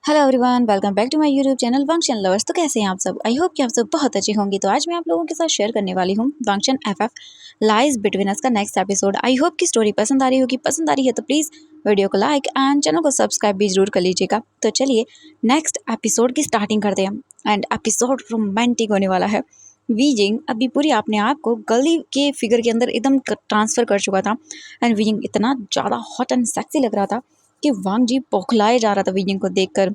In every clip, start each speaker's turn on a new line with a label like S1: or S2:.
S1: Hello everyone, welcome back to my YouTube channel Wangxian lovers. तो कैसे हैं आप सब? आई होप कि आप सब बहुत अच्छे होंगे। तो आज मैं आप लोगों के साथ शेयर करने वाली हूँ वांगशन एफएफ लाइज बिटवीन अस का नेक्स्ट एपिसोड। आई होप कि स्टोरी पसंद आ रही होगी। पसंद आ रही है तो प्लीज़ वीडियो को लाइक एंड चैनल को सब्सक्राइब भी जरूर कर लीजिएगा। तो चलिए नेक्स्ट एपिसोड की स्टार्टिंग करते हैं एंड एपिसोड रोमांटिक होने वाला है। वीजिंग अभी पूरी अपने आप को गली के फिगर के अंदर एकदम ट्रांसफ़र कर चुका था एंड वीजिंग इतना ज़्यादा हॉट एंड सेक्सी लग रहा था कि वांग जी बौखलाए जा रहा था वीजिंग को देखकर।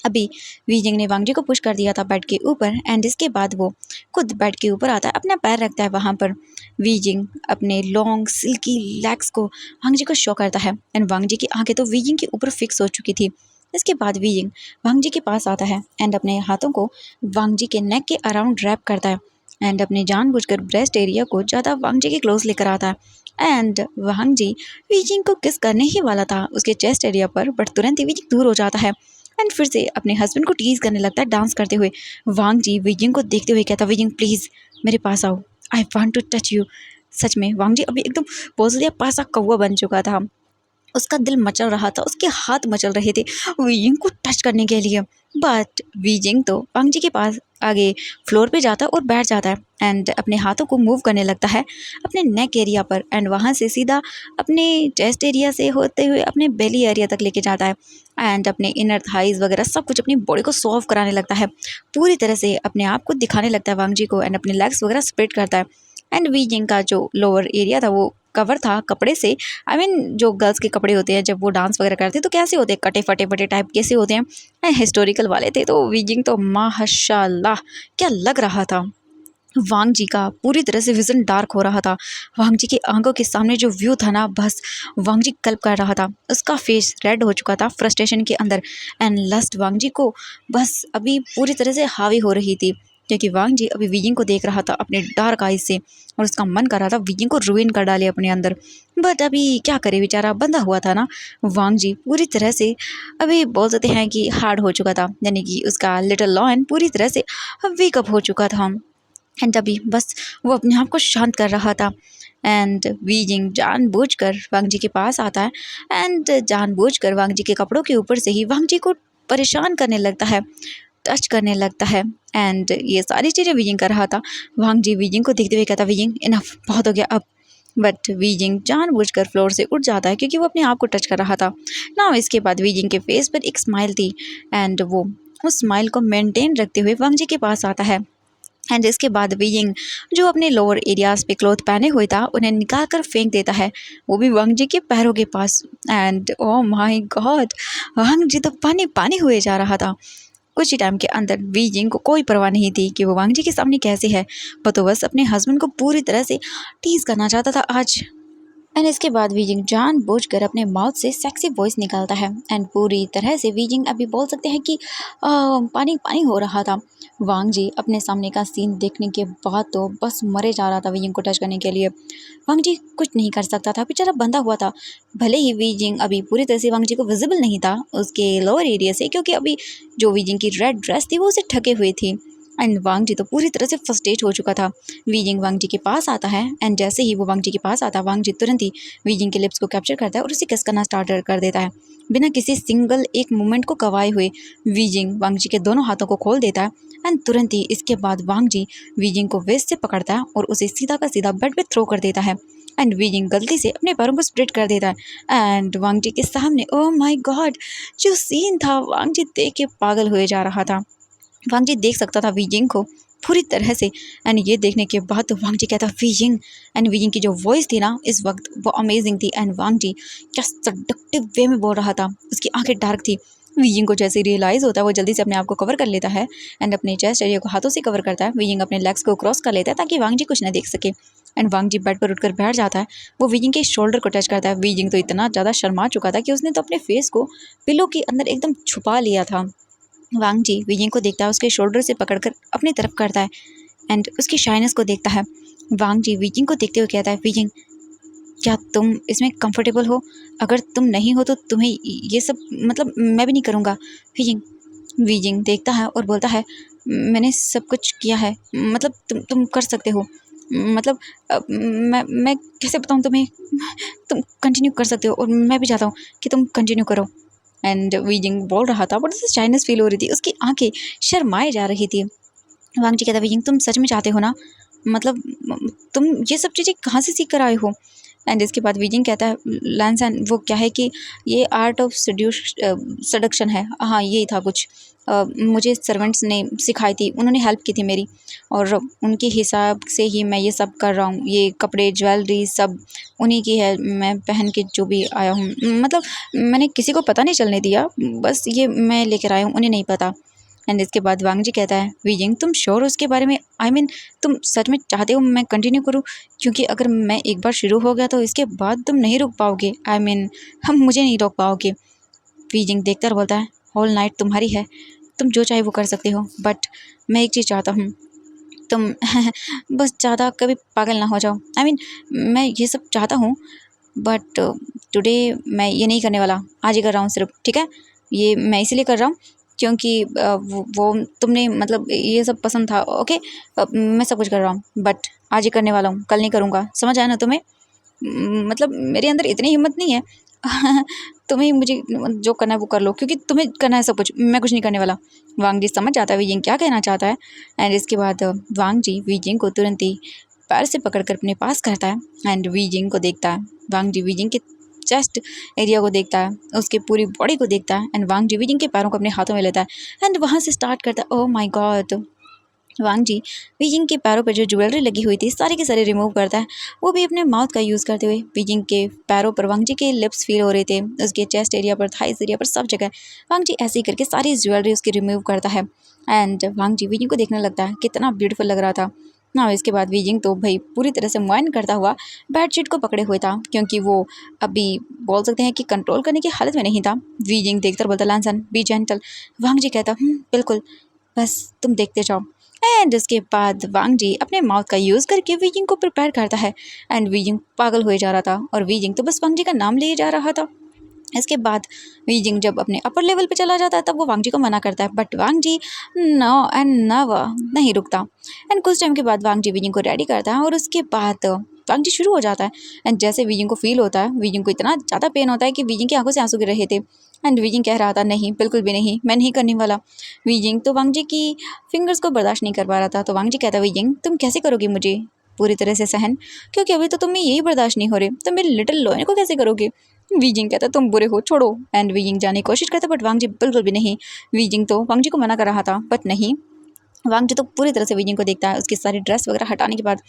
S1: अभी वीजिंग ने वांग जी को पुश कर दिया था बेड के ऊपर एंड इसके बाद वो खुद बेड के ऊपर आता है, अपना पैर रखता है वहाँ पर। वीजिंग अपने लॉन्ग सिल्की लेग्स को वांग जी को शो करता है एंड वांग जी की आंखें तो वीजिंग के ऊपर फिक्स हो चुकी थी। इसके बाद वीजिंग वांग जी के पास आता है एंड अपने हाथों को वांग जी के नेक के अराउंड रैप करता है एंड अपने जानबूझकर ब्रेस्ट एरिया को ज़्यादा वांग जी के क्लोज लेकर आता है एंड वांग जी वीजिंग को किस करने ही वाला था उसके चेस्ट एरिया पर, बट तुरंत ही वीजिंग दूर हो जाता है एंड फिर से अपने हस्बैंड को टीज करने लगता है डांस करते हुए। वांग जी वीजिंग को देखते हुए कहता, वीजिंग प्लीज़ मेरे पास आओ, I want to touch you. सच में वांग जी अभी एकदम बहुत दिया पासा कौवा बन चुका था। उसका दिल मचल रहा था, उसके हाथ मचल रहे थे वीजिंग को टच करने के लिए। बट वीजिंग तो वांग जी के पास आगे फ्लोर पे जाता है और बैठ जाता है एंड अपने हाथों को मूव करने लगता है अपने नेक एरिया पर एंड वहाँ से सीधा अपने चेस्ट एरिया से होते हुए अपने बेली एरिया तक लेके जाता है एंड अपने इनर थाइज वगैरह सब कुछ अपनी बॉडी को सॉल्व कराने लगता है। पूरी तरह से अपने आप को दिखाने लगता है वांग जी को एंड अपने लेग्स वगैरह स्प्रेड करता है एंड वीजिंग का जो लोअर एरिया था वो कवर था कपड़े से। आई मीन जो गर्ल्स के कपड़े होते हैं जब वो डांस वगैरह करते हैं तो कैसे होते हैं, कटे फटे फटे टाइप कैसे होते हैं, हिस्टोरिकल वाले थे। तो वीजिंग तो माशाल्लाह क्या लग रहा था। वांग जी का पूरी तरह से विजन डार्क हो रहा था। वांग जी की आंखों के सामने जो व्यू था ना, बस वांग जी कल्प कर रहा था। उसका फेस रेड हो चुका था फ्रस्ट्रेशन के अंदर एंड लस्ट वांग जी को बस अभी पूरी तरह से हावी हो रही थी क्योंकि वांग जी अभी वीजिंग को देख रहा था अपने डार्क आइज से और उसका मन कर रहा था वीजिंग को रुइन कर डाले अपने अंदर। बट अभी क्या करे, बेचारा बंधा हुआ था ना। वांग जी पूरी तरह से अभी बोल सकते हैं कि हार्ड हो चुका था, यानी कि उसका लिटिल लॉयन पूरी तरह से वेकअप हो चुका था एंड अभी बस वो अपने आप को शांत कर रहा था एंड वीजिंग जानबूझकर वांग जी के पास आता है एंड जानबूझकर वांग जी के कपड़ों के ऊपर से ही वांग जी को परेशान करने लगता है, टच करने लगता है एंड ये सारी चीज़ें वीजिंग कर रहा था। वांग जी वीजिंग को देखते हुए कहता, वीजिंग इनफ, बहुत हो गया अब। बट वीजिंग जानबूझकर फ्लोर से उठ जाता है क्योंकि वो अपने आप को टच कर रहा था ना। इसके बाद वीजिंग के फेस पर एक स्माइल थी एंड वो उस स्माइल को मेंटेन रखते हुए वांग जी के पास आता है एंड इसके बाद वीजिंग जो अपने लोअर एरियाज पे क्लोथ पहने हुए था उन्हें निकाल कर फेंक देता है, वो भी वांग जी के पैरों के पास एंड ओ माय गॉड, वांग जी तो पानी पानी हुए जा रहा था। कुछ ही टाइम के अंदर वीजिंग को कोई परवाह नहीं थी कि वो वांग जी के सामने कैसे है, वो तो बस अपने हस्बैंड को पूरी तरह से टीज करना चाहता था आज। एंड इसके बाद वीजिंग जानबूझकर अपने माउथ से सेक्सी वॉइस निकालता है एंड पूरी तरह से वीजिंग अभी बोल सकते हैं कि पानी पानी हो रहा था। वांग जी अपने सामने का सीन देखने के बाद तो बस मरे जा रहा था वीजिंग को टच करने के लिए। वांग जी कुछ नहीं कर सकता था, बेचारा बंधा हुआ था। भले ही वीजिंग अभी पूरी तरह से वांग जी को विजिबल नहीं था उसके लोअर एरिया से क्योंकि अभी जो वीजिंग की रेड ड्रेस थी वो उसे ढके हुए थी एंड वांग जी तो पूरी तरह से फ्रस्ट्रेट हो चुका था। वीजिंग वांग जी के पास आता है एंड जैसे ही वो वांग जी के पास आता है वांग जी तुरंत ही वीजिंग के लिप्स को कैप्चर करता है और उसे किस करना स्टार्ट कर देता है बिना किसी सिंगल एक मोमेंट को गवाए हुए। वीजिंग वांग जी के दोनों हाथों को खोल देता है एंड तुरंत ही इसके बाद वांग जी वीजिंग को वेस्ट से पकड़ता है और उसे सीधा का सीधा बेड पे थ्रो कर देता है एंड वीजिंग गलती से अपने पैरों को स्प्रेड कर देता है एंड वांग जी के सामने ओह माय गॉड जो सीन था वांग जी देख के पागल हुए जा रहा था। वांग जी देख सकता था वीजिंग को पूरी तरह से एंड ये देखने के बाद तो वांग जी कहता वीजिंग एंड वीजिंग की जो वॉइस थी ना इस वक्त वो अमेजिंग थी एंड वांग जी क्या सडक्टिव वे में बोल रहा था, उसकी आंखें डार्क थी। वीजिंग को जैसे रियलाइज़ होता है वो जल्दी से अपने आप को कवर कर लेता है एंड अपने चेस्ट एरिया को हाथों से कवर करता है। वीजिंग अपने लेग्स को क्रॉस कर लेता है ताकि वांग जी कुछ ना देख सके एंड वांग जी बेड पर उठकर बैठ जाता है। वो वीजिंग के शोल्डर को टच करता है। वीजिंग तो इतना ज़्यादा शर्मा चुका था कि उसने तो अपने फेस को पिलो के अंदर एकदम छुपा लिया था। वांग जी वीजिंग को देखता है, उसके शोल्डर से पकड़कर अपनी तरफ करता है एंड उसकी शाइनेस को देखता है। वांग जी वीजिंग को देखते हुए कहता है, वीजिंग क्या तुम इसमें कंफर्टेबल हो? अगर तुम नहीं हो तो तुम्हें ये सब मतलब मैं भी नहीं करूँगा। वीजिंग वीजिंग देखता है और बोलता है, मैंने सब कुछ किया है, मतलब तुम कर सकते हो, मतलब मैं कैसे बताऊँ तुम्हें, तुम कंटिन्यू कर सकते हो और मैं भी चाहता हूँ कि तुम कंटिन्यू करो। एंड वीजिंग बोल रहा था बट उसे शाइनेस फील हो रही थी, उसकी आंखें शर्माए जा रही थी। वांग जी कहता वीजिंग तुम सच में चाहते हो ना, मतलब तुम ये सब चीज़ें कहाँ से सीख कर आए हो। एंड इसके बाद वीजिंग कहता है लैंसन वो क्या है कि ये आर्ट ऑफ सडक्शन है, हाँ यही था कुछ, मुझे सर्वेंट्स ने सिखाई थी, उन्होंने हेल्प की थी मेरी, और उनके हिसाब से ही मैं ये सब कर रहा हूँ। ये कपड़े ज्वेलरी सब उन्हीं की है, मैं पहन के जो भी आया हूँ, मतलब मैंने किसी को पता नहीं चलने दिया, बस ये मैं लेकर आया हूँ, उन्हें नहीं पता। एंड इसके बाद वांग जी कहता है वीजिंग तुम श्योर हो उसके बारे में, आई मीन तुम सच में चाहते हो मैं कंटिन्यू करूँ, क्योंकि अगर मैं एक बार शुरू हो गया तो इसके बाद तुम नहीं रुक पाओगे, आई मीन हम मुझे नहीं रोक पाओगे। वीजिंग देखता और बोलता है होल नाइट तुम्हारी है, तुम जो चाहे वो कर सकते हो, बट मैं एक चीज़ चाहता हूँ, तुम बस ज़्यादा कभी पागल ना हो जाओ, आई मीन मैं ये सब चाहता हूँ, बट टुडे मैं ये नहीं करने वाला, आज ही कर रहा हूँ सिर्फ, ठीक है। ये मैं इसीलिए कर रहा हूँ क्योंकि वो तुमने मतलब ये सब पसंद था, ओके। मैं सब कुछ कर रहा हूँ बट आज ही करने वाला हूँ, कल नहीं करूँगा, समझ आया ना तुम्हें। मतलब मेरे अंदर इतनी हिम्मत नहीं है तुम्हें मुझे जो करना है वो कर लो, क्योंकि तुम्हें करना है सब कुछ, मैं कुछ नहीं करने वाला। वांग जी समझ जाता है वीजिंग क्या कहना चाहता है। एंड इसके बाद वांग जी वीजिंग को तुरंत ही पैर से पकड़कर अपने पास करता है एंड वीजिंग को देखता है। वांग जी वीजिंग के चेस्ट एरिया को देखता है, उसके पूरी बॉडी को देखता है एंड वांग जी वीजिंग के पैरों को अपने हाथों में लेता है एंड वहाँ से स्टार्ट करता है। Oh my god, Wangji Wei Ying के पैरों पर जो ज्वेलरी लगी हुई थी सारी की सारी रिमूव करता है, वो भी अपने माउथ का यूज़ करते हुए। वीजिंग के पैरों पर वांग जी के लिप्स फील हो रहे थे, उसके चेस्ट एरिया पर, थाइस एरिया पर, सब जगह वांग जी ऐसे ही करके सारी ज्वेलरी उसकी रिमूव करता है एंड वांग जी वीजिंग को देखने लगता है कितना ब्यूटीफुल लग रहा था ना। इसके बाद वीजिंग तो भाई पूरी तरह से मुआयन करता हुआ बेडशीट को पकड़े हुए था, क्योंकि वो अभी बोल सकते हैं कि कंट्रोल करने की हालत में नहीं था। वीजिंग देखकर बोलता लैंसन बी जेंटल। वांग जी कहता बिल्कुल, बस तुम देखते जाओ। एंड उसके बाद वांग जी अपने माउथ का यूज़ करके वीजिंग को प्रिपेयर करता है एंड वीजिंग पागल हो जा रहा था और वीजिंग तो बस वांग जी का नाम लिए जा रहा था। इसके बाद वीजिंग जब अपने अपर लेवल पे चला जाता है तब वो वांग जी को मना करता है, but Wangji no and never नहीं रुकता। एंड कुछ टाइम के बाद वांग जी वीजिंग को रेडी करता है और उसके बाद वांग जी शुरू हो जाता है। एंड जैसे वीजिंग को फील होता है, वीजिंग को इतना ज़्यादा पेन होता है कि वीजिंग की आंखों से आंसू गिर रहे थे एंड वीजिंग कह रहा था नहीं बिल्कुल भी नहीं, मैं नहीं करने वाला। वीजिंग तो वांग जी की फिंगर्स को बर्दाश्त नहीं कर पा रहा था, तो वांग जी कहता वीजिंग तुम कैसे करोगी मुझे पूरी तरह से सहन, क्योंकि अभी तो तुम्हें यही बर्दाश्त नहीं हो रहे, तो मेरे लिटिल लोने को कैसे करोगे। वीजिंग कहता तुम बुरे हो छोड़ो एंड वीजिंग जाने की कोशिश करता बट वांग जी बिल्कुल भी नहीं। वीजिंग तो वांग जी को मना कर रहा था बट नहीं, वांग जी तो पूरी तरह से वीजिंग को देखता है उसकी सारी ड्रेस वगैरह हटाने के बाद।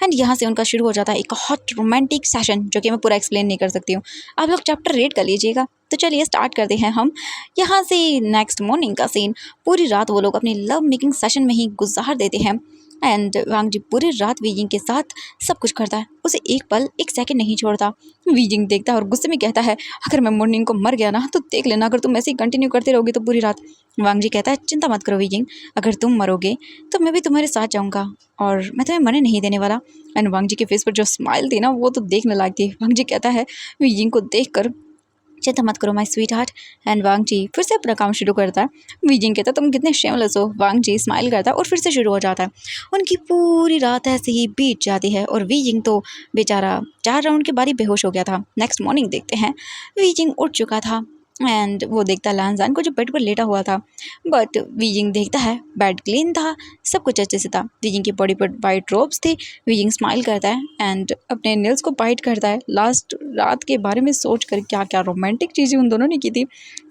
S1: एंड यहाँ से उनका शुरू हो जाता है एक हॉट रोमांटिक सेशन, जो कि मैं पूरा एक्सप्लेन नहीं कर सकती हूँ, आप लोग चैप्टर रीड कर लीजिएगा। तो चलिए स्टार्ट करते हैं हम यहाँ से नेक्स्ट मॉर्निंग का सीन। पूरी रात वो लोग अपनी लव मेकिंग सेशन में ही गुजार देते हैं एंड वांग जी पूरी रात वीजिंग के साथ सब कुछ करता है, उसे एक पल एक सेकंड नहीं छोड़ता। वीजिंग देखता है और गुस्से में कहता है अगर मैं मॉर्निंग को मर गया ना तो देख लेना, अगर तुम ऐसे ही कंटिन्यू करते रहोगे तो पूरी रात। वांग जी कहता है चिंता मत करो वीजिंग, अगर तुम मरोगे तो मैं भी तुम्हारे साथ जाऊंगा और मैं तुम्हें मरने नहीं देने वाला। एंड वांग जी के फेस पर जो स्माइल थी ना वो तो देखने लायक थी। वांग जी कहता है वीजिंग को देखकर चिंता मत करो माय स्वीट हार्ट। एंड वांग जी फिर से अपना काम शुरू करता है। वीजिंग कहता है तुम कितने शेमलेस हो। वांग जी स्माइल करता है और फिर से शुरू हो जाता है। उनकी पूरी रात ऐसे ही बीत जाती है और वीजिंग तो बेचारा 4 राउंड के बाद ही बेहोश हो गया था। नेक्स्ट मॉर्निंग देखते हैं वीजिंग उठ चुका था एंड वो देखता है लैंजान को जो बेड पर लेटा हुआ था, बट वीजिंग देखता है बेड क्लीन था, सब कुछ अच्छे से था। वीजिंग की बॉडी पर वाइट रोब्स थे। वीजिंग स्माइल करता है एंड अपने नेल्स को बाइट करता है, लास्ट रात के बारे में सोच कर क्या क्या रोमांटिक चीज़ें उन दोनों ने की थी।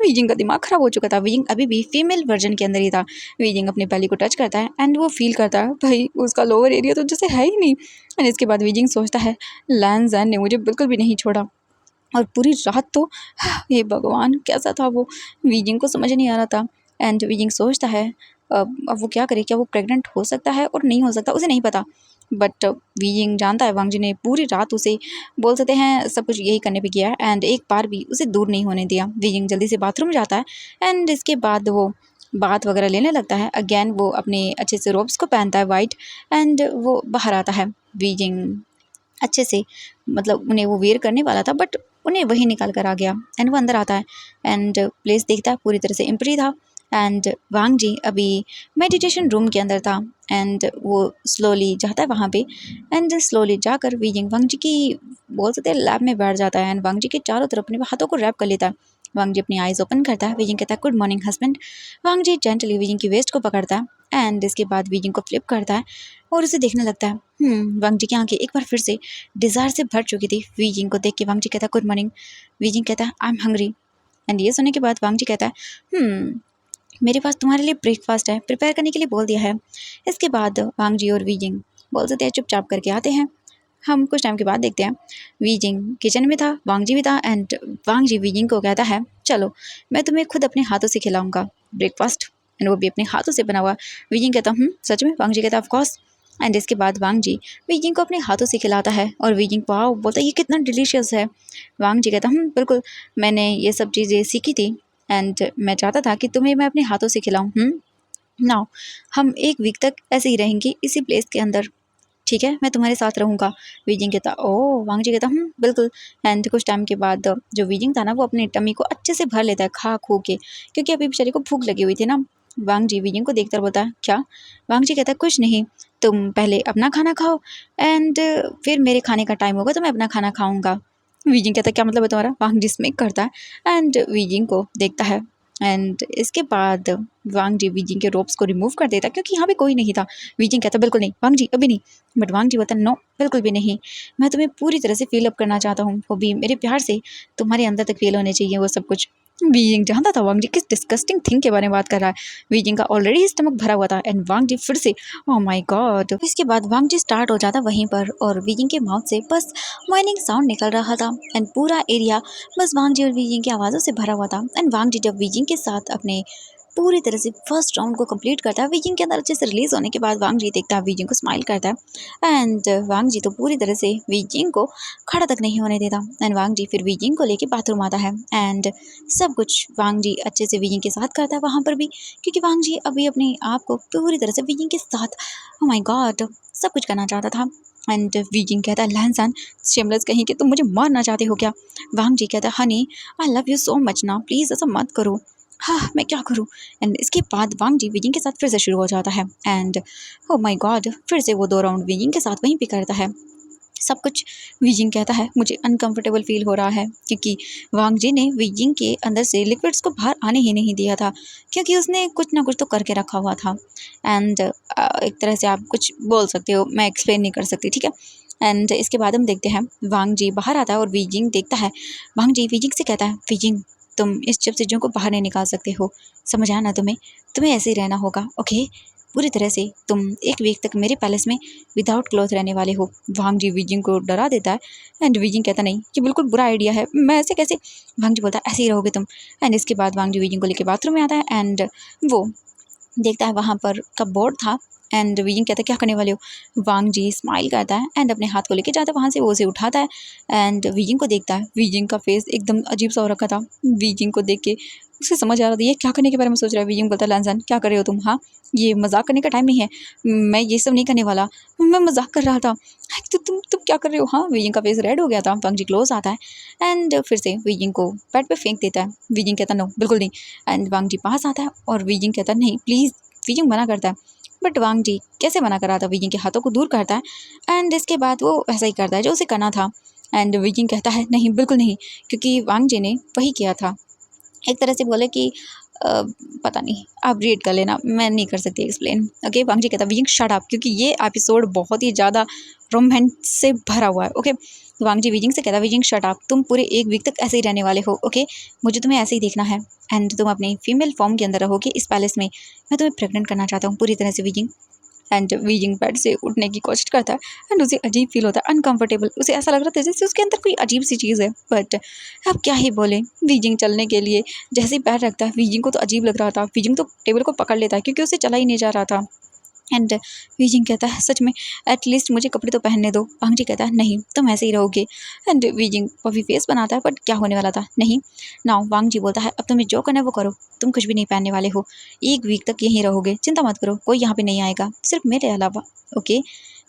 S1: वीजिंग का दिमाग खराब हो चुका था। वीजिंग अभी भी फीमेल वर्जन के अंदर ही था। वीजिंग अपने बेली को टच करता है एंड वो फील करता है भाई उसका लोअर एरिया तो जैसे है ही नहीं। एंड इसके बाद वीजिंग सोचता है लैंजान ने मुझे बिल्कुल भी नहीं छोड़ा और पूरी रात तो ये भगवान कैसा था वो, वीजिंग को समझ नहीं आ रहा था। एंड वीजिंग सोचता है अब वो क्या करे, क्या वो प्रेग्नेंट हो सकता है और नहीं हो सकता, उसे नहीं पता। बट वीजिंग जानता है वांग जी ने पूरी रात उसे बोल सकते हैं सब कुछ यही करने पे किया है एंड एक बार भी उसे दूर नहीं होने दिया। वीजिंग जल्दी से बाथरूम जाता है एंड इसके बाद वो बात वगैरह लेने लगता है। अगेन वो अपने अच्छे से रोब्स को पहनता है वाइट एंड वो बाहर आता है। वीजिंग अच्छे से मतलब उन्हें वो वेयर करने वाला था बट उन्हें वही निकाल कर आ गया एंड वो अंदर आता है एंड प्लेस देखता है पूरी तरह से एम्प्टी था। एंड वांग जी अभी मेडिटेशन रूम के अंदर था एंड वो स्लोली जाता है वहाँ पे एंड स्लोली जाकर वीजिंग वांग जी की बोल सकते हैं लैब में बैठ जाता है एंड वांग जी के चारों तरफ अपने हाथों को रैप कर लेता है। वांग जी अपनी आइज ओपन करता है। वीजिंग कहता है गुड मॉर्निंग हस्बैंड। वांग जी जेंटली वीजिंग की वेस्ट को पकड़ता है एंड इसके बाद वीजिंग को फ्लिप करता है और उसे देखने लगता है। वांग जी की आंखें एक बार फिर से डिज़ायर से भर चुकी थी। वीजिंग को देख के वांग जी कहता है गुड मॉर्निंग। वीजिंग कहता है आई एम हंग्री एंड ये सुनने के बाद वांग जी कहता है मेरे पास तुम्हारे लिए ब्रेकफास्ट है, प्रिपेयर करने के लिए बोल दिया है। इसके बाद वांग जी और वीजिंग बोल सकते हैं चुपचाप करके आते हैं। हम कुछ टाइम के बाद देखते हैं वीजिंग किचन में था, वांग जी भी था एंड वांग जी वीजिंग को कहता है चलो मैं तुम्हें खुद अपने हाथों से खिलाऊंगा ब्रेकफास्ट एंड वो भी अपने हाथों से बना हुआ। वीजिंग कहता सच में? वांग जी कहता ऑफ कोर्स। एंड इसके बाद वांग जी वीजिंग को अपने हाथों से खिलाता है और वीजिंग वाओ बोलता है ये कितना डिलीशियस है। वांग जी कहता बिल्कुल, मैंने ये सब चीज़ें सीखी थी एंड मैं चाहता था कि तुम्हें मैं अपने हाथों से खिलाऊं। नाउ हम एक वीक तक ऐसे ही रहेंगे इसी प्लेस के अंदर, ठीक है? मैं तुम्हारे साथ रहूँगा। वीजिंग कहता ओह। वांग जी कहता बिल्कुल। एंड कुछ टाइम के बाद जो वीजिंग था ना वो अपने टमी को अच्छे से भर लेता है खा खू के, क्योंकि अभी बेचारे को भूख लगी हुई थी ना। वांग जी वीजिंग को देखकर बोलता है क्या? वांग जी कहता है कुछ नहीं, तुम पहले अपना खाना खाओ एंड फिर मेरे खाने का टाइम होगा तो मैं अपना खाना खाऊंगा। वीजिंग कहता है क्या मतलब है तुम्हारा? वांग जी स्मिक करता है एंड वीजिंग को देखता है एंड इसके बाद वांग जी वीजिंग के रोप्स को रिमूव कर देता क्योंकि यहाँ पे कोई नहीं था। वीजिंग कहता बिल्कुल नहीं वांग जी अभी नहीं। बट वांग जी बोलता नो बिल्कुल भी नहीं, मैं तुम्हें पूरी तरह से फील अप करना चाहता हूँ, वो भी मेरे प्यार से तुम्हारे अंदर तक फील होने चाहिए वो सब कुछ। वीजिंग जानता था वांग जी किस डिस्कस्टिंग थिंग के बारे में बात कर रहा है। वीजिंग का ऑलरेडी स्टमक भरा हुआ था एंड वांग जी फिर से ओह माय गॉड। इसके बाद वांग जी स्टार्ट हो जाता वहीं पर और वीजिंग के माउथ से बस वाइनिंग साउंड निकल रहा था एंड पूरा एरिया बस वांग जी और वीजिंग की आवाज़ों से भरा हुआ था। एंड वांग जी जब वीजिंग के साथ अपने पूरी तरह से फर्स्ट राउंड को कंप्लीट करता है, वीजिंग के अंदर अच्छे से रिलीज होने के बाद वांग जी देखता है, वीजिंग को स्माइल करता है एंड वांग जी तो पूरी तरह से वीजिंग को खड़ा तक नहीं होने देता। एंड वांग जी फिर वीजिंग को लेके बाथरूम आता है एंड सब कुछ वांग जी अच्छे से वीजिंग के साथ करता है वहाँ पर भी, क्योंकि वांग जी अभी अपने आप को पूरी तरह से वीजिंग के साथ ओह माय गॉड सब कुछ करना चाहता था। एंड वीजिंग कहता है लहनसान शेमलेस कहीं कि तुम मुझे मारना चाहते हो क्या? वांग जी कहता है Honey I love you so much ना, प्लीज़ ऐसा मत करो। हाँ मैं क्या करूँ? एंड इसके बाद वांग जी वीजिंग के साथ फिर से शुरू हो जाता है एंड ओह माय गॉड फिर से वो 2 राउंड वीजिंग के साथ वहीं पे करता है सब कुछ। वीजिंग कहता है मुझे अनकंफर्टेबल फील हो रहा है क्योंकि वांग जी ने वीजिंग के अंदर से लिक्विड्स को बाहर आने ही नहीं दिया था, क्योंकि उसने कुछ ना कुछ तो करके रखा हुआ था। एंड एक तरह से आप कुछ बोल सकते हो, मैं एक्सप्लेन नहीं कर सकती, ठीक है? एंड इसके बाद हम देखते हैं वांग जी बाहर आता है और वीजिंग देखता है। वांग जी वीजिंग से कहता है वीजिंग तुम इस जब चीज़ों को बाहर नहीं निकाल सकते हो, समझ आया ना तुम्हें? तुम्हें ऐसे ही रहना होगा ओके, पूरी तरह से तुम 1 वीक तक मेरे पैलेस में विदाउट क्लॉथ रहने वाले हो। वांग जी वीजिंग को डरा देता है एंड वीजिंग कहता नहीं ये बिल्कुल बुरा आइडिया है, मैं ऐसे कैसे? वांग जी बोलता है ऐसे ही रहोगे तुम। एंड इसके बाद वांग जी वीजिंग को लेकर बाथरूम में आता है एंड वो देखता है वहाँ पर कपबोर्ड था एंड वीजिंग कहता है क्या करने वाले हो? वांग जी स्माइल करता है एंड अपने हाथ को लेके जाता है वहाँ से, वो उसे उठाता है एंड वीजिंग को देखता है। वीजिंग का फेस एकदम अजीब सा हो रखा था। वीजिंग को देख के उसे समझ आ रहा था ये क्या करने के बारे में सोच रहा है। वीजिंग बोलता है लैंसन क्या कर रहे हो तुम? हाँ ये मजाक करने का टाइम नहीं है, मैं ये सब नहीं करने वाला, मैं मजाक कर रहा था। तो तुम क्या कर रहे हो? हाँ वीजिंग का फेस रेड हो गया था। वांग जी क्लोज आता है एंड फिर से वीजिंग को बेड पे फेंक देता है। वीजिंग कहता नो बिल्कुल नहीं। एंड वांग जी पास आता है और वीजिंग कहता नहीं प्लीज़। वीजिंग मना करता है बट वांग जी कैसे मना कर रहा था, वीजिंग के हाथों को दूर करता है एंड इसके बाद वो ऐसा ही करता है जो उसे करना था। एंड वीजिंग कहता है नहीं बिल्कुल नहीं, क्योंकि वांग जी ने वही किया था। एक तरह से बोले कि पता नहीं, आप रीड कर लेना, मैं नहीं कर सकती एक्सप्लेन। ओके वांग जी कहता है वीजिंग शट अप, क्योंकि ये एपिसोड बहुत ही ज़्यादा रोमांस से भरा हुआ है। ओके वांग जी वीजिंग से कहता है वीजिंग शट अप, तुम पूरे 1 वीक तक ऐसे ही रहने वाले हो। ओके मुझे तुम्हें ऐसे ही देखना है एंड तुम अपनी फीमेल फॉर्म के अंदर रहोगे इस पैलेस में। मैं तुम्हें प्रेग्नेंट करना चाहता हूँ पूरी तरह से वीजिंग। एंड वीजिंग बेड से उठने की कोशिश करता है एंड उसे अजीब फील होता है, अनकंफर्टेबल। उसे ऐसा लग रहा था जैसे उसके अंदर कोई अजीब सी चीज़ है, बट अब क्या ही बोले। वीजिंग चलने के लिए जैसे ही पैर रखता है वीजिंग को तो अजीब लग रहा था। वीजिंग तो टेबल को पकड़ लेता है क्योंकि उसे चला ही नहीं जा रहा था। एंड वीजिंग कहता है सच में एटलीस्ट मुझे कपड़े तो पहनने दो। वांग जी कहता है नहीं तुम ऐसे ही रहोगे। एंड वीजिंग पफी फेस बनाता है बट क्या होने वाला था नहीं। नाउ वांग जी बोलता है अब तुम्हें जो करना है वो करो, तुम कुछ भी नहीं पहनने वाले हो, 1 वीक तक यहीं रहोगे, चिंता मत करो, कोई यहाँ पे नहीं आएगा सिर्फ मेरे अलावा। ओके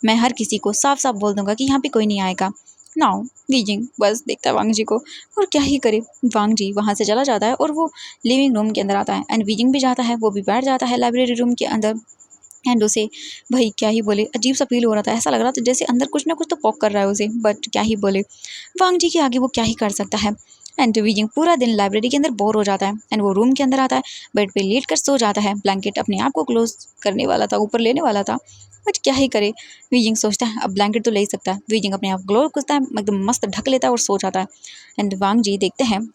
S1: मैं हर किसी को साफ साफ बोल दूंगा कि यहाँ पे कोई नहीं आएगा। नाउ वीजिंग बस देखता है वांग जी को और क्या ही करे। वांग जी वहाँ से चला जाता है और वो लिविंग रूम के अंदर आता है एंड वीजिंग भी जाता है, वो भी बैठ जाता है लाइब्रेरी रूम के अंदर। एंड उसे भाई क्या ही बोले, अजीब सा फील हो रहा था, ऐसा लग रहा था जैसे अंदर कुछ ना कुछ तो पॉक कर रहा है उसे, बट क्या ही बोले। वांग जी के आगे वो क्या ही कर सकता है। एंड वीजिंग पूरा दिन लाइब्रेरी के अंदर बोर हो जाता है एंड वो रूम के अंदर आता है, बेड पे लेट कर सो जाता है। ब्लैंकेट अपने आप को क्लोज करने वाला था, ऊपर लेने वाला था, बट क्या ही करे। वीजिंग सोचता है अब ब्लैंकेट तो ले ही सकता है। वीजिंग अपने आप ग्लो करता है, एकदम मस्त ढक लेता है और सो जाता है। एंड वांग जी देखते हैं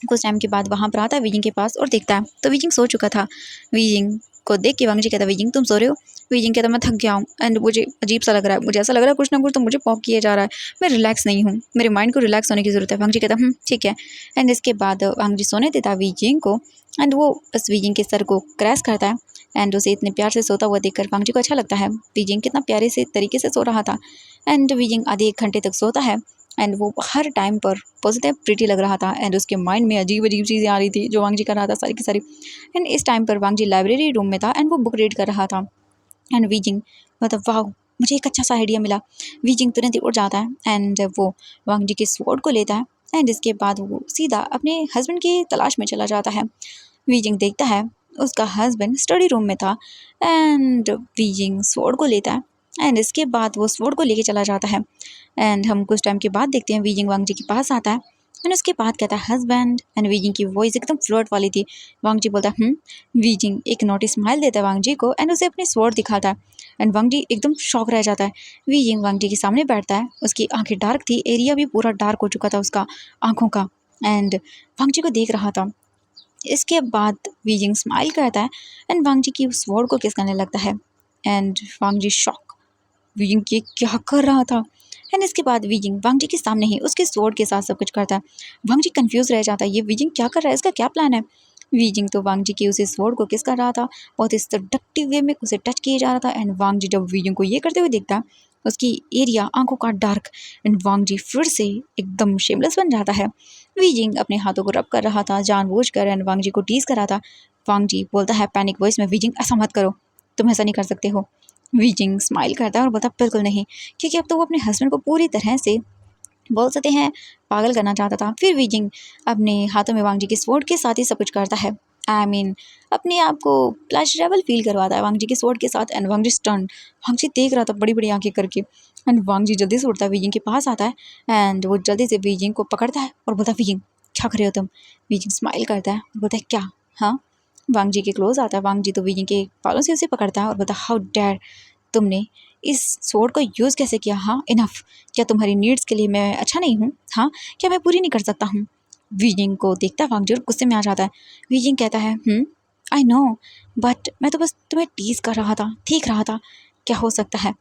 S1: कुछ टाइम के बाद वहाँ पर आता है वीजिंग के पास और देखता है तो वीजिंग सो चुका था। वीजिंग को देख के वांग जी कहता है वीजिंग तुम सो रहे हो? वीजिंग कहता मैं थक गया हूँ एंड मुझे अजीब सा लग रहा है, मुझे ऐसा लग रहा है कुछ ना कुछ तो मुझे पॉक किया जा रहा है, मैं रिलैक्स नहीं हूँ, मेरे माइंड को रिलैक्स होने की ज़रूरत है। वांग जी कहता ठीक है। एंड इसके बाद वांग जी सोने देता है वीजिंग को एंड वो बस वीजिंग के सर को क्रैश करता है एंड उसे इतने प्यार से सोता हुआ देखकर वांग जी को अच्छा लगता है। वीजिंग कितना प्यारे से तरीके से सो रहा था एंड वीजिंग आधे 1 घंटे तक सोता है एंड वो हर टाइम पर पॉजिटिव प्रीटी लग रहा था एंड उसके माइंड में अजीब अजीब चीज़ें आ रही थी जो वांग जी कर रहा था सारी की सारी। एंड इस टाइम पर वांग जी लाइब्रेरी रूम में था एंड वो बुक रीड कर रहा था एंड वीजिंग मतलब वाह मुझे एक अच्छा सा आइडिया मिला। वीजिंग तुरंत ही उठ जाता है एंड वो वांग जी के स्वॉर्ड को लेता है एंड इसके बाद वो सीधा अपने हस्बैंड की तलाश में चला जाता है। वीजिंग देखता है उसका हस्बैंड स्टडी रूम में था एंड वीजिंग स्वॉर्ड को लेता है एंड इसके बाद वो स्वॉर्ड को लेके चला जाता है एंड हम कुछ टाइम के बाद देखते हैं वीजिंग वांग जी के पास आता है एंड उसके बाद कहता है हस्बैंड एंड वीजिंग की वॉइस एकदम फ्लर्ट वाली थी। वांग जी बोलता है वीजिंग एक नोटी स्माइल देता है वांग जी को एंड उसे अपनी स्वॉर्ड दिखाता है एंड वांग जी एकदम शॉक रह जाता है। वीजिंग वांग जी के सामने बैठता है, उसकी आंखें डार्क थी, एरिया भी पूरा डार्क हो चुका था उसका आंखों का एंड वांग जी को देख रहा था। इसके बाद वीजिंग स्माइल करता है एंड वांग जी की उस स्वॉर्ड को किस करने लगता है and Wangji shock, Wei Ying ये क्या कर रहा था। एंड इसके बाद वीजिंग वांग जी के सामने ही उसके स्वॉर्ड के साथ सब कुछ करता है। वांग जी कंफ्यूज रह जाता है, ये वीजिंग क्या कर रहा है, इसका क्या प्लान है। वीजिंग तो वांग जी के उसे स्वॉर्ड को किस कर रहा था, बहुत ही सडक्टिव वे में उसे टच किया जा रहा था एंड वांग जी जब वीजिंग को ये करते हुए देखता है उसकी एरिया आंखों का डार्क एंड वांग जी फिर से एकदम शेमलेस बन जाता है। वीजिंग अपने हाथों को रब कर रहा था जानबूझकर एंड वांग जी को टीज कर रहा था। वांग जी बोलता है पैनिक वॉइस में वीजिंग ऐसा मत करो, तुम ऐसा नहीं कर सकते हो। वीजिंग स्माइल करता है और बोलता बिल्कुल नहीं, क्योंकि अब तो वो अपने हस्बैंड को पूरी तरह से बोल सकते हैं पागल करना चाहता था। फिर वीजिंग अपने हाथों में वांग जी के स्वॉर्ड के साथ ही सब कुछ करता है। अपने आप को प्लेजरेबल फील करवाता है वांग जी के स्वॉर्ड के साथ एंड वांग जी स्टन। वांग जी देख रहा था बड़ी बड़ी आंखें करके एंड वांग जी जल्दी से उठता है, वीजिंग के पास आता है एंड वो जल्दी से वीजिंग को पकड़ता है और बोलता है वीजिंग क्या कर रहे हो तुम। वीजिंग स्माइल करता है, बोलता है क्या। हाँ, वांग जी के क्लोज आता है। वांग जी तो वीजिंग के बालों से उसे पकड़ता है और बोलता है हाउ डेयर, तुमने इस स्वॉर्ड को यूज़ कैसे किया। हाँ इनफ, क्या तुम्हारी नीड्स के लिए मैं अच्छा नहीं हूँ। हाँ, क्या मैं पूरी नहीं कर सकता हूँ। वीजिंग को देखता है वांग जी और गुस्से में आ जाता है। वीजिंग कहता है आई नो, बट मैं तो बस तुम्हें टीज कर रहा था, ठीक रहा था, क्या हो सकता है।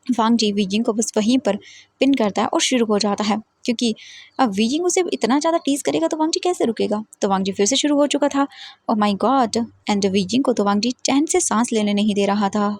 S1: वांग जी वीजिंग को बस वहीं पर पिन करता है और शुरू हो जाता है, क्योंकि अब वीजिंग उसे इतना ज़्यादा टीज करेगा तो वांग जी कैसे रुकेगा। तो वांग जी फिर से शुरू हो चुका था। ओ माय गॉड, एंड वीजिंग को तो वांग जी चैन से सांस लेने नहीं दे रहा था।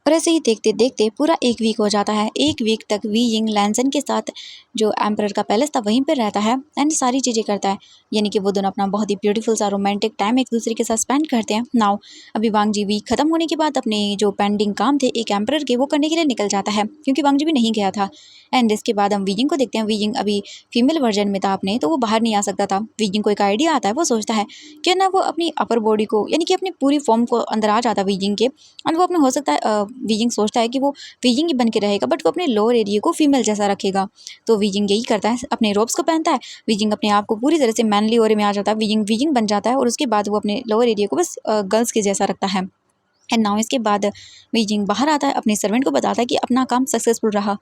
S1: और ऐसे ही देखते देखते पूरा 1 वीक हो जाता है। 1 वीक तक वी यिंग लैंसन के साथ जो एम्परर का पैलेस था वहीं पर रहता है एंड सारी चीज़ें करता है, यानी कि वो दोनों अपना बहुत ही ब्यूटीफुल सा रोमांटिक टाइम एक दूसरे के साथ स्पेंड करते हैं। नाउ अभी वांग जी वीक खत्म होने के बाद अपने जो पेंडिंग काम थे एक एम्परर के वो करने के लिए निकल जाता है, क्योंकि वांग जी भी नहीं गया था। एंड इसके बाद हम वीजिंग को देखते हैं। वीजिंग अभी फीमेल वर्जन में था अपने, तो वो बाहर नहीं आ सकता था। वीजिंग को एक आइडिया आता है, वो सोचता है कि ना वो अपनी अपर बॉडी को यानी कि अपनी पूरी फॉर्म को अंदर आ जाता वीजिंग के एंड वो अपने हो सकता है वीजिंग सोचता है कि वो वीजिंग ही बन के रहेगा बट वो अपने लोअर एरिया को फीमेल जैसा रखेगा। तो वीजिंग यही करता है, अपने रोब्स को पहनता है। वीजिंग अपने आप को पूरी तरह से मैनली ओरे में आ जाता है। वीजिंग वीजिंग बन जाता है और उसके बाद वो अपने लोअर एरिया को बस गर्ल्स के जैसा रखता है। एंड नाउ इसके बाद वीजिंग बाहर आता है, अपने सर्वेंट को बताता है कि अपना काम सक्सेसफुल रहा।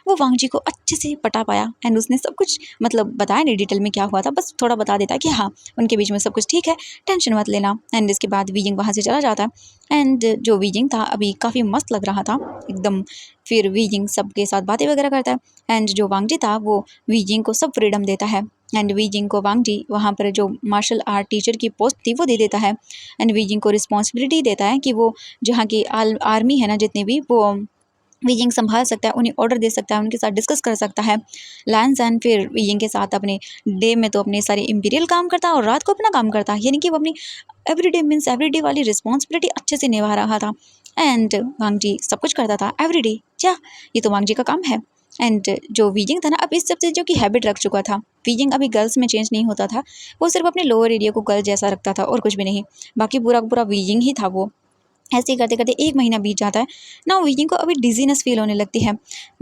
S1: वो वांग जी को अच्छे से पटा पाया एंड उसने सब कुछ मतलब बताया नहीं डिटेल में क्या हुआ था, बस थोड़ा बता देता है कि हाँ उनके बीच में सब कुछ ठीक है, टेंशन मत लेना। एंड इसके बाद वीजिंग वहाँ से चला जाता है एंड जो वीजिंग था अभी काफ़ी मस्त लग रहा था एकदम। फिर वीजिंग सबके साथ बातें वगैरह करता है एंड जो वांग जी था वो वीजिंग को सब फ्रीडम देता है एंड वीजिंग को वांग जी वहाँ पर जो मार्शल आर्ट टीचर की पोस्ट थी वो दे देता है एंड वीजिंग को रिस्पॉन्सिबिलिटी देता है कि वो जहाँ की आर्मी है ना जितने भी वो वीजिंग संभाल सकता है, उन्हें ऑर्डर दे सकता है, उनके साथ डिस्कस कर सकता है लैंस एंड फिर वीजिंग के साथ अपने डे में तो अपने सारे इंपीरियल काम करता है और रात को अपना काम करता है, यानी कि वो अपनी एवरीडे मीन्स एवरीडे वाली रिस्पॉन्सिबिलिटी अच्छे से निभा रहा था। एंड वांग जी सब कुछ करता था एवरीडे, क्या ये तो वांग जी का काम है। एंड जो वीजिंग था ना अब इस सब चीज़ों की हैबिट रख चुका था। वीजिंग अभी गर्ल्स में चेंज नहीं होता था, वो सिर्फ अपने लोअर एरिया को गर्ल जैसा रखता था और कुछ भी नहीं, बाकी पूरा पूरा वीजिंग ही था वो। ऐसे ही करते करते 1 महीना बीत जाता है ना। वीजिंग को अभी डिजीनेस फील होने लगती है।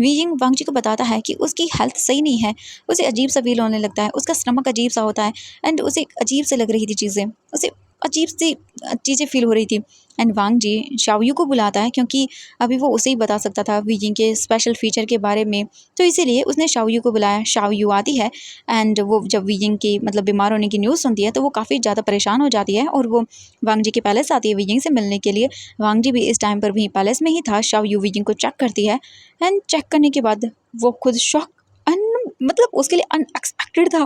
S1: वीजिंग वांगजी को बताता है कि उसकी हेल्थ सही नहीं है। उसे अजीब सा फील होने लगता है, उसका स्टमक अजीब सा होता है एंड उसे अजीब से लग रही थी चीज़ें, उसे अजीब सी चीज़ें फील हो रही थी। एंड वांगजी शाओयू को बुलाता है क्योंकि अभी वो उसे ही बता सकता था वीजिंग के स्पेशल फीचर के बारे में, तो इसीलिए उसने शाओयू को बुलाया। शाओयू आती है एंड वो जब वीजिंग की मतलब बीमार होने की न्यूज़ सुनती है तो वो काफ़ी ज़्यादा परेशान हो जाती है और वो वांगजी के पैलेस आती है वीजिंग से मिलने के लिए। वांगजी भी इस टाइम पर वहीं पैलेस में ही था। शाओयू वीजिंग को चेक करती है एंड चेक करने के बाद वो खुद शॉक मतलब उसके लिए अनएक्सपेक्टेड था।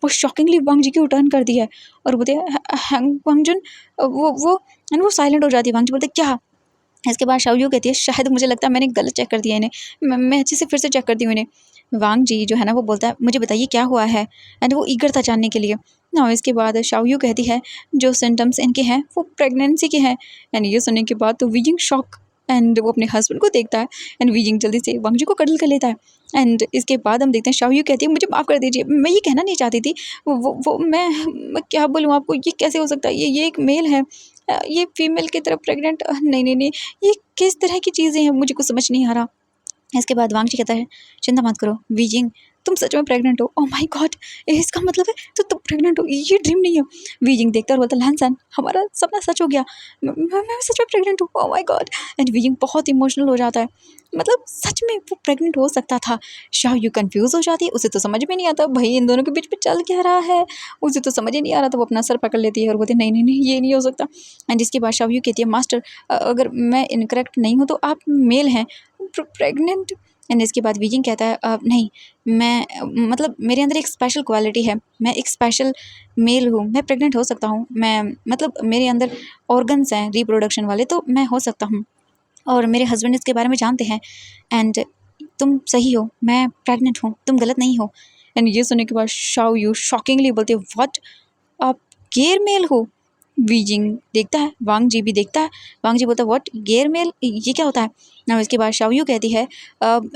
S1: वो शॉकिंगली वांगजी की टर्न करती है और बोलते हैं वांगजुन, वो साइलेंट हो जाती है। वांगजी बोलते क्या। इसके बाद शाओयू कहती है शायद मुझे लगता है मैंने गलत चेक कर दिया इन्हें, मैं अच्छे से फिर से चेक करती हूँ इन्हें। वांग जी जो है ना वो बोलता है मुझे बताइए क्या हुआ है एंड वो ईगर था जानने के लिए ना। इसके बाद शाओयू कहती है जो सिम्टम्स इनके हैं वो प्रेगनेंसी के हैं। एंड ये सुनने के बाद तो वीजिंग शॉक एंड वो अपने हस्बैंड को देखता है एंड वीजिंग जल्दी से वांग जी को कटल कर लेता है। एंड इसके बाद हम देखते हैं शाओयू कहती है मुझे माफ़ कर दीजिए, मैं ये कहना नहीं चाहती थी। वो मैं क्या बोलूँ आपको, ये कैसे हो सकता है, ये एक मेल है, ये फीमेल की तरफ प्रेग्नेंट, नहीं नहीं नहीं, ये किस तरह की चीज़ें हैं मुझे कुछ समझ नहीं आ रहा। इसके बाद वांगजी कहता है चिंता मत करो वीजिंग, तुम सच में प्रेग्नेंट हो। ओह माय गॉड, इसका मतलब है तो तुम प्रेग्नेंट हो, ये ड्रीम नहीं है। वीजिंग देखता और बोलता लहनसन हमारा सपना सच हो गया, मैं सच में प्रेग्नेंट हूँ। ओह माय गॉड। एंड वीजिंग बहुत इमोशनल हो जाता है, मतलब सच में वो प्रेग्नेंट हो सकता था। शाओयू कंफ्यूज हो जाती है, उसे तो समझ में नहीं आता भाई इन दोनों के बीच में चल क्या रहा है, उसे तो समझ ही नहीं आ रहा। तो वो अपना सर पकड़ लेती है और बोलती है नहीं नहीं नहीं ये नहीं हो सकता। एंड इसके बाद शाओयू कहती है मास्टर अगर मैं इनकरेक्ट नहीं हूँ तो आप मेल हैं प्रेग्नेंट। एंड इसके बाद वीजिंग कहता है नहीं, मैं मतलब मेरे अंदर एक स्पेशल क्वालिटी है, मैं एक स्पेशल मेल हूँ, मैं प्रेग्नेंट हो सकता हूँ। मैं मतलब मेरे अंदर ऑर्गन्स हैं रिप्रोडक्शन वाले, तो मैं हो सकता हूँ और मेरे हस्बैंड इसके बारे में जानते हैं। एंड तुम सही हो, मैं प्रेग्नेंट हूँ, तुम गलत नहीं हो। एंड ये सुनने के बाद शाओयू शॉकिंगली बोलते हो व्हाट, आप गेयर मेल हो। वीजिंग देखता है, वांग जी भी देखता है। वांग जी बोलता है व्हाट गेयर मेल, ये क्या होता है ना। इसके बाद शाओयू कहती है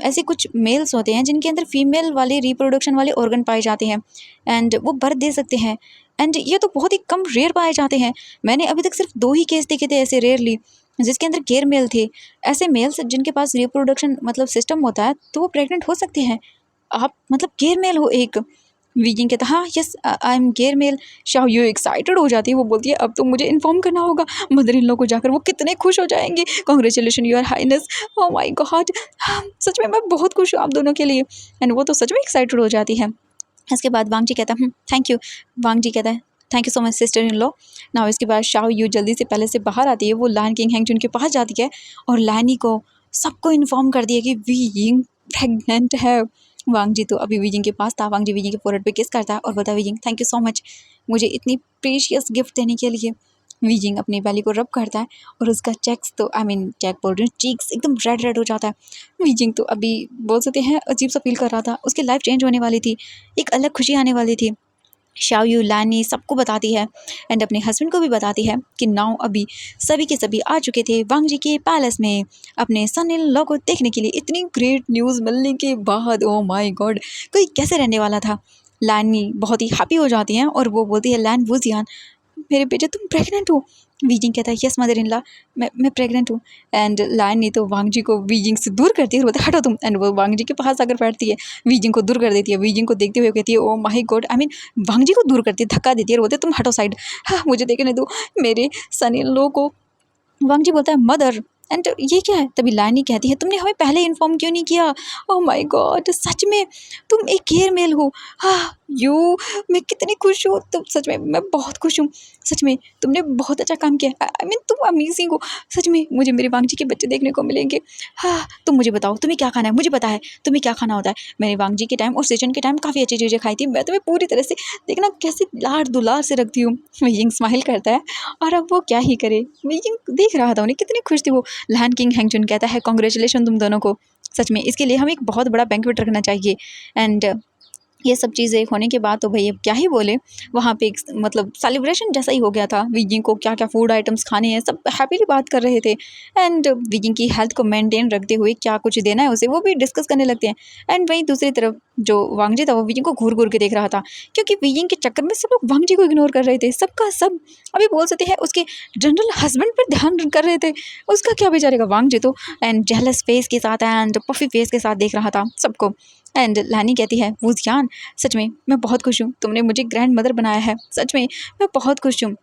S1: ऐसे कुछ मेल्स होते हैं जिनके अंदर फीमेल वाले रिप्रोडक्शन वाले ऑर्गन पाए जाते हैं एंड वो बर्थ दे सकते हैं। एंड ये तो बहुत ही कम रेयर पाए जाते हैं, मैंने अभी तक सिर्फ 2 ही केस देखे थे ऐसे रेयरली जिसके अंदर गेयर मेल थे। ऐसे मेल्स जिनके पास रिप्रोडक्शन मतलब सिस्टम होता है तो वो प्रेग्नेंट हो सकते हैं। आप मतलब गेयर मेल हो एक। वीजिंग कहता हाँ yes I am gear male. Xiaoyu excited हो जाती है, वो बोलती है अब तो मुझे इन्फॉर्म करना होगा मदर इन लॉ को जाकर, वो कितने खुश हो जाएंगे। Congratulation your highness. Oh my god, सच में मैं बहुत खुश हूँ आप दोनों के लिए। एंड वो तो सच में एक्साइटेड हो जाती है। इसके बाद वांग जी कहता है थैंक यू। वांग जी कहता है thank you so much sister in law. ना इसके बाद शाओयू जल्दी से पहले से बाहर आती है, वो लायन किंग हैंगजुन के पास जाती है और लानी को सबको इन्फॉर्म कर दिया कि वीजिंग प्रेग्नेंट है। वांग जी तो अभी वीजिंग के पास था। वांग जी वीजिंग के फोrehead पे किस करता है और बोलता है wheezing thank you so much मुझे इतनी प्रीशियस गिफ्ट देने के लिए। वीजिंग अपनी बैली को रब करता है और उसका चेक्स तो आई मीन चेक बोल रही हूँ चीक्स एकदम रेड रेड हो जाता है। वीजिंग तो अभी बोल सकते हैं अजीब सा फील कर रहा था, उसकी लाइफ चेंज होने वाली थी, एक अलग खुशी आने वाली थी। शाओयू लानी सबको बताती है एंड अपने हस्बैंड को भी बताती है कि नाउ अभी सभी के सभी आ चुके थे वांग जी के पैलेस में अपने सन इन लॉ को देखने के लिए। इतनी ग्रेट न्यूज़ मिलने के बाद ओह माय गॉड कोई कैसे रहने वाला था। लानी बहुत ही हैप्पी हो जाती हैं और वो बोलती है लैन वुजियान मेरे बेटे तुम प्रेग्नेंट हो। वीजिंग कहता है यस मदर इन लॉ मैं प्रेग्नेंट हूँ। एंड लाइन ने तो वांग जी को वीजिंग से दूर करती है और बोलते हटो तुम। एंड वो वांग जी के पास आकर बैठती है, वीजिंग को दूर कर देती है। वीजिंग को देखते हुए कहती है oh my god I mean Wangji को दूर करती है, धक्का देती है और बोलते तुम हटो साइड, हाँ मुझे देखने दो मेरे सन इन लॉ को। वांग जी बोलता है मदर एंड ये क्या है। तभी लानी कहती है तुमने हमें पहले इन्फॉर्म क्यों नहीं किया। ओह माय गॉड सच में तुम एक गेयर मेल हो। हाँ यू, मैं कितनी खुश हूँ, तुम सच में मैं बहुत खुश हूँ। सच में तुमने बहुत अच्छा काम किया, आई मीन तुम अमेजिंग हो। सच में मुझे मेरे वांग जी के बच्चे देखने को मिलेंगे। हाँ तुम मुझे बताओ तुम्हें क्या खाना है, मुझे पता है तुम्हें क्या खाना होता है। मैंने वांग जी के टाइम और सेजन के टाइम काफ़ी अच्छी चीज़ें खाई थी, मैं तुम्हें पूरी तरह से देखना कैसे लाड दुलार से रखती हूँ। यिंग स्माइल करता है और अब वो क्या ही करे, यिंग देख रहा था उन्हें कितनी खुश थी वो। लैन किंग हैंगजुन कहता है कॉन्ग्रेचुलेशन तुम दोनों को, सच में इसके लिए हमें एक बहुत बड़ा बैंक्वेट रखना चाहिए। एंड ये सब चीज़ें होने के बाद तो भई अब क्या ही बोले, वहाँ पे एक मतलब सेलिब्रेशन जैसा ही हो गया था। वीजिंग को क्या-क्या फूड आइटम्स खाने हैं, सब हैप्पीली बात कर रहे थे एंड वीजिंग की हेल्थ को मेंटेन रखते हुए क्या कुछ देना है उसे, वो भी डिस्कस करने लगते हैं। एंड वहीं दूसरी तरफ जो वांगजी था, वो वीजिंग को घूर-घूर के देख रहा था, क्योंकि वीजिंग के चक्कर में सब लोग वांगजी को इग्नोर कर रहे थे, सबका सब। अभी बोल सकते हैं उसके जनरल हस्बैंड पर ध्यान कर रहे थे, उसका क्या बेचारे का। वांगजी तो एंड जेलस फेस के साथ एंड पफी फेस के साथ देख रहा था सबको। एंड लानी कहती है, वूजियान सच में मैं बहुत खुश हूँ, तुमने मुझे ग्रैंड मदर बनाया है, सच में मैं बहुत खुश हूँ।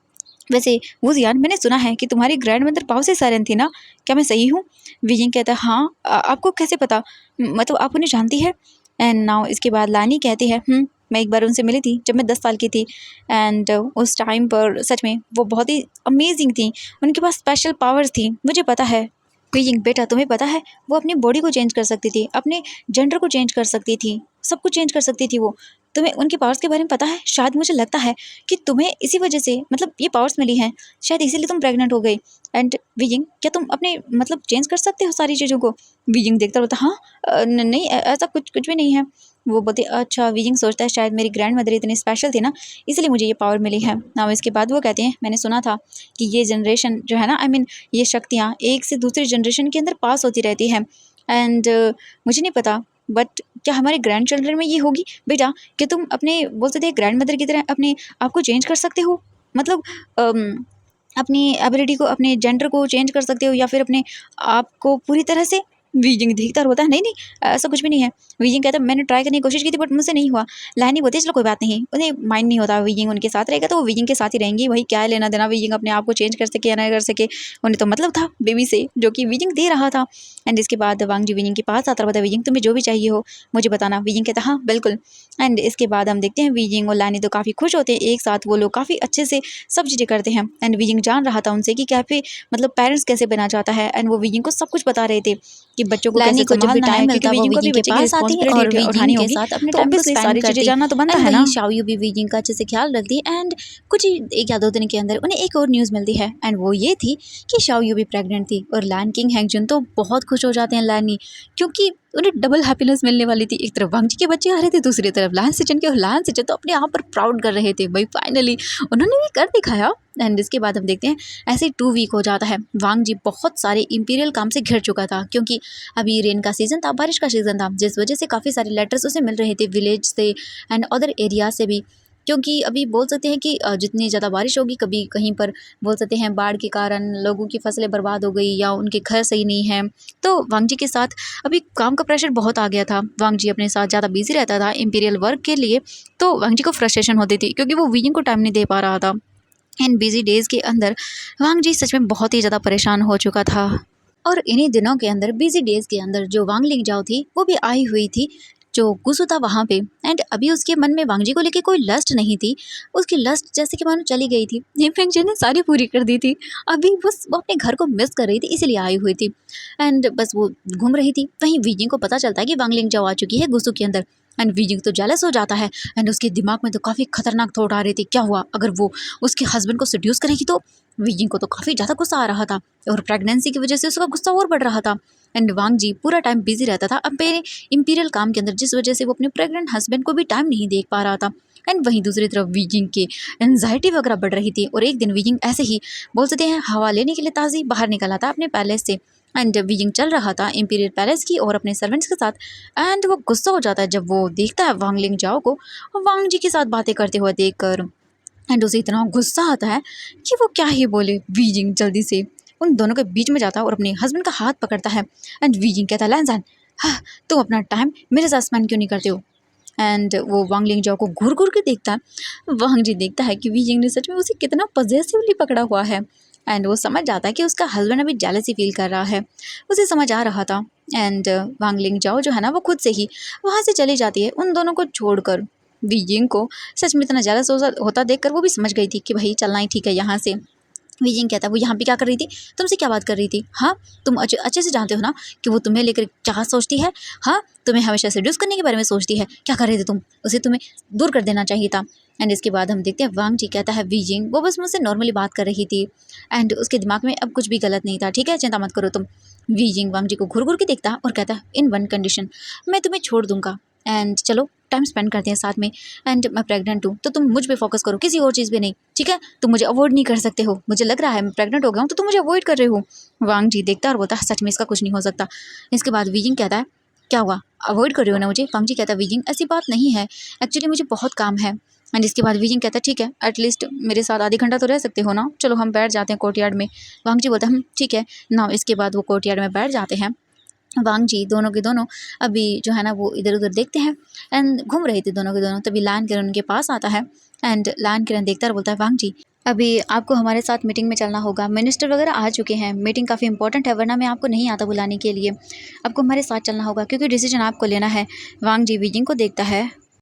S1: वैसे वूजियान, मैंने सुना है कि तुम्हारी ग्रैंड मदर पाउसे सायरन थी ना, क्या मैं सही हूँ? विजिंग कहता है, हाँ। आपको कैसे पता? मतलब आप उन्हें जानती है? एंड नाउ इसके बाद लानी कहती है, मैं एक बार उनसे मिली थी जब मैं 10 साल की थी एंड उस टाइम पर सच में वो बहुत ही अमेजिंग थी, उनके पास स्पेशल पावर्स थी, मुझे पता है। बीइंग बेटा, तुम्हें पता है वो अपनी बॉडी को चेंज कर सकती थी, अपने जेंडर को चेंज कर सकती थी, सब कुछ चेंज कर सकती थी वो। तुम्हें उनके पावर्स के बारे में पता है? शायद मुझे लगता है कि तुम्हें इसी वजह से मतलब ये पावर्स मिली हैं, शायद इसीलिए तुम प्रेग्नेंट हो गई। एंड बीइंग, क्या तुम अपने मतलब चेंज कर सकते हो सारी चीज़ों को? बीइंग देखता रहता, हाँ। नहीं, ऐसा कुछ कुछ भी नहीं है। वो बोलती, अच्छा। बीइंग सोचता है शायद मेरी ग्रैंड मदर इतनी स्पेशल थी ना, इसलिए मुझे ये पावर मिली है ना। इसके बाद वो कहते हैं, मैंने सुना था कि ये जनरेशन जो है ना, आई मीन ये शक्तियाँ एक से दूसरी जनरेशन के अंदर पास होती रहती हैं एंड मुझे नहीं पता, बट क्या हमारे ग्रैंड चिल्ड्रन में ये होगी? बेटा, कि तुम अपने बोलते थे ग्रैंड मदर की तरह अपने आप को चेंज कर सकते हो, मतलब अपनी एबिलिटी को, अपने जेंडर को चेंज कर सकते हो, या फिर अपने आप को पूरी तरह से। वीजिंग देखता होता है, नहीं नहीं, ऐसा कुछ भी नहीं है। वीजिंग कहता है, मैंने ट्राई करने की कोशिश की थी बट मुझसे नहीं हुआ। लानी बोलती है, चलो कोई बात नहीं, उन्हें माइंड नहीं होता, वीजिंग उनके साथ रहेगा तो वो वीजिंग के साथ ही रहेंगी, वही क्या है लेना देना, वीजिंग अपने आप को चेंज कर सके या ना कर सके, उन्हें तो मतलब था बेबी से जो कि वीजिंग दे रहा था। एंड इसके बाद वांगजी वीजिंग के पास आता, बता वीजिंग तुम्हें जो भी चाहिए हो मुझे बताना। वीजिंग कहता, हाँ बिल्कुल। एंड इसके बाद हम देखते हैं वीजिंग और लानी तो काफ़ी खुश होते हैं एक साथ, वो लोग काफ़ी अच्छे से सब चीज़ें करते हैं। एंड वीजिंग जान रहा था उनसे कि कैफे मतलब पेरेंट्स कैसे बना जाता है, एंड वो वीजिंग को सब कुछ बता रहे थे कि बच्चों को
S2: लानी
S1: कैसे
S2: को जब भी
S1: संभालना है,
S2: टाइम
S1: क्योंकि
S2: मिलता वो
S1: वीजिंग को भी
S2: वीजिंग के
S1: बच्चे की
S2: पास आती और
S1: रिस्पॉन्सिबिलिटी उठानी
S2: वीजिंग के
S1: होगी,
S2: साथ अपने
S1: तो
S2: टाइम को
S1: ऑब्वियसली
S2: स्पेंड
S1: सारी चीज़ें
S2: करती।
S1: जानना तो बनता
S2: एंड
S1: है
S2: वहीं
S1: ना।
S2: शाओयू भी वीजिंग का अच्छे से ख्याल रखती। एंड कुछ ही 1 या 2 दिन के अंदर उन्हें एक और न्यूज़ मिलती है एंड वो ये थी कि शाओयू भी प्रेग्नेंट थी। और लैन किंग हैंगजुन तो बहुत खुश हो जाते हैं लैनी, क्योंकि उन्हें डबल हैप्पीनेस मिलने वाली थी। एक तरफ वांगजी के बच्चे आ रहे थे, दूसरी तरफ लैन सिचन के, और लैन सिचन तो अपने आप पर प्राउड कर रहे थे, भाई फाइनली उन्होंने भी कर दिखाया। एंड इसके बाद हम देखते हैं ऐसे ही 2 वीक हो जाता है। वांगजी बहुत सारे इंपीरियल काम से घिर चुका था, क्योंकि अभी रेन का सीज़न था, बारिश का सीज़न था, जिस वजह से काफ़ी सारे लेटर्स उसे मिल रहे थे विलेज से एंड अदर एरिया से भी। क्योंकि अभी बोल सकते हैं कि जितनी ज़्यादा बारिश होगी, कभी कहीं पर बोल सकते हैं बाढ़ के कारण लोगों की फसलें बर्बाद हो गई या उनके घर सही नहीं है, तो वांगजी के साथ अभी काम का प्रेशर बहुत आ गया था। वांगजी अपने साथ ज़्यादा बिजी रहता था इंपीरियल वर्क के लिए, तो वांगजी को फ्रस्ट्रेशन होती थी क्योंकि वो वीजिंग को टाइम नहीं दे पा रहा था। इन बिजी डेज़ के अंदर वांगजी सच में बहुत ही ज़्यादा परेशान हो चुका था। और इन्हीं दिनों के अंदर बिजी डेज़ के अंदर जो वांग लिंगजाओ थी वो भी आई हुई थी, जो गुसु था वहाँ पे। एंड अभी उसके मन में वांगजी को लेके कोई लस्ट नहीं थी, उसकी लस्ट जैसे कि मानो चली गई थी, हिमफिंगजी ने सारी पूरी कर दी थी। अभी बस वो अपने घर को मिस कर रही थी, इसीलिए आई हुई थी एंड बस वो घूम रही थी। वहीं वीजिंग को पता चलता है कि वांग लिंगजाओ आ चुकी है गुसु के अंदर एंड वीजिंग तो जेलस हो जाता है एंड उसके दिमाग में तो काफ़ी खतरनाक थॉट आ रही थी, क्या हुआ अगर वो उसके हस्बैंड को सेड्यूस करेगी तो। वीजिंग को तो काफ़ी ज़्यादा गुस्सा आ रहा था और प्रेगनेंसी की वजह से उसका गुस्सा और बढ़ रहा था। एंड वांगजी पूरा टाइम बिजी रहता था अपने इंपीरियल काम के अंदर, जिस वजह से वो अपने प्रेग्नेंट हस्बैंड को भी टाइम नहीं देख पा रहा था। एंड वहीं दूसरी तरफ वीजिंग की एनजाइटी वगैरह बढ़ रही थी और एक दिन वीजिंग ऐसे ही बोल सकते हैं हवा लेने के लिए ताज़ी बाहर निकला था अपने पैलेस से। एंड वीजिंग चल रहा था इंपीरियल पैलेस की और अपने सर्वेंट्स के साथ। एंड वो गुस्सा हो जाता है जब वो देखता है वांग लिंगजाओ को वांग जी के साथ बातें करते हुए देखकर। एंड उसे इतना गुस्सा आता है कि वो क्या ही बोले। वीजिंग जल्दी से उन दोनों के बीच में जाता है और अपने हस्बैंड का हाथ पकड़ता है। एंड वीजिंग कहता है, लैंसान, हाँ तुम अपना टाइम मेरे साथ स्पेंड क्यों नहीं करते हो। एंड वो वांग लिंगजाओ को घूर घूर के देखता है। वांग जी देखता है कि वीजिंग ने सच में उसे कितना पजेसिवली पकड़ा हुआ है एंड वो समझ जाता है कि उसका हस्बैंड अभी जेलसी फील कर रहा है, उसे समझ आ रहा था। एंड वांग लिंगजाओ जो है ना वो खुद से ही वहाँ से चली जाती है उन दोनों को छोड़कर। वीजिंग को सच में इतना जेलस होता देखकर वो भी समझ गई थी कि भाई चलना ही ठीक है यहाँ से। वीजिंग कहता है, वो यहाँ पे क्या कर रही थी, तुमसे क्या बात कर रही थी, हाँ तुम अच्छे अच्छे से जानते हो ना कि वो तुम्हें लेकर क्या सोचती है, हाँ तुम्हें हमेशा सेड्यूस करने के बारे में सोचती है, क्या कर रहे थे तुम, उसे तुम्हें दूर कर देना चाहिए था। एंड इसके बाद हम देखते हैं वांग जी कहता है, वीजिंग वो बस मुझसे नॉर्मली बात कर रही थी एंड उसके दिमाग में अब कुछ भी गलत नहीं था, ठीक है चिंता मत करो तुम। वीजिंग वांग जी को घुर घुर के देखता है और कहता है, इन वन कंडीशन, मैं तुम्हें छोड़ दूंगा एंड चलो टाइम स्पेंड करते हैं साथ में। एंड मैं प्रेग्नेंट हूँ तो तुम मुझ पे फोकस करो, किसी और चीज़ पे नहीं, ठीक है? तुम मुझे अवॉइड नहीं कर सकते हो, मुझे लग रहा है मैं प्रेग्नेंट हो गया हूँ तो तुम मुझे अवॉइड कर रहे हो। वांग जी देखता है और बोलता है सच में इसका कुछ नहीं हो सकता। इसके बाद वीजिंग कहता है क्या हुआ, अवॉइड कर रहे हो ना मुझे? वांग जी कहता है वीजिंग ऐसी बात नहीं है, एक्चुअली मुझे बहुत काम है। एंड इसके बाद वीजिंग कहता है ठीक है, एटलीस्ट मेरे साथ आधे घंटा तो रह सकते हो ना, चलो हम बैठ जाते हैं कोर्टयार्ड में। वांग जी बोलता है ठीक है ना। इसके बाद वो कोर्टयार्ड में बैठ जाते हैं। वांग जी दोनों के दोनों अभी जो है ना वो इधर उधर देखते हैं एंड घूम रहे थे दोनों के दोनों। तभी लान किरण उनके पास आता है एंड लान किरण देखता है और बोलता है वांग जी अभी आपको हमारे साथ मीटिंग में चलना होगा, मिनिस्टर वगैरह आ चुके हैं, मीटिंग काफ़ी इंपॉर्टेंट है वरना मैं आपको नहीं आता बुलाने के लिए, आपको हमारे साथ चलना होगा क्योंकि डिसीजन आपको लेना है। वांग जी वीजिंग को देखता है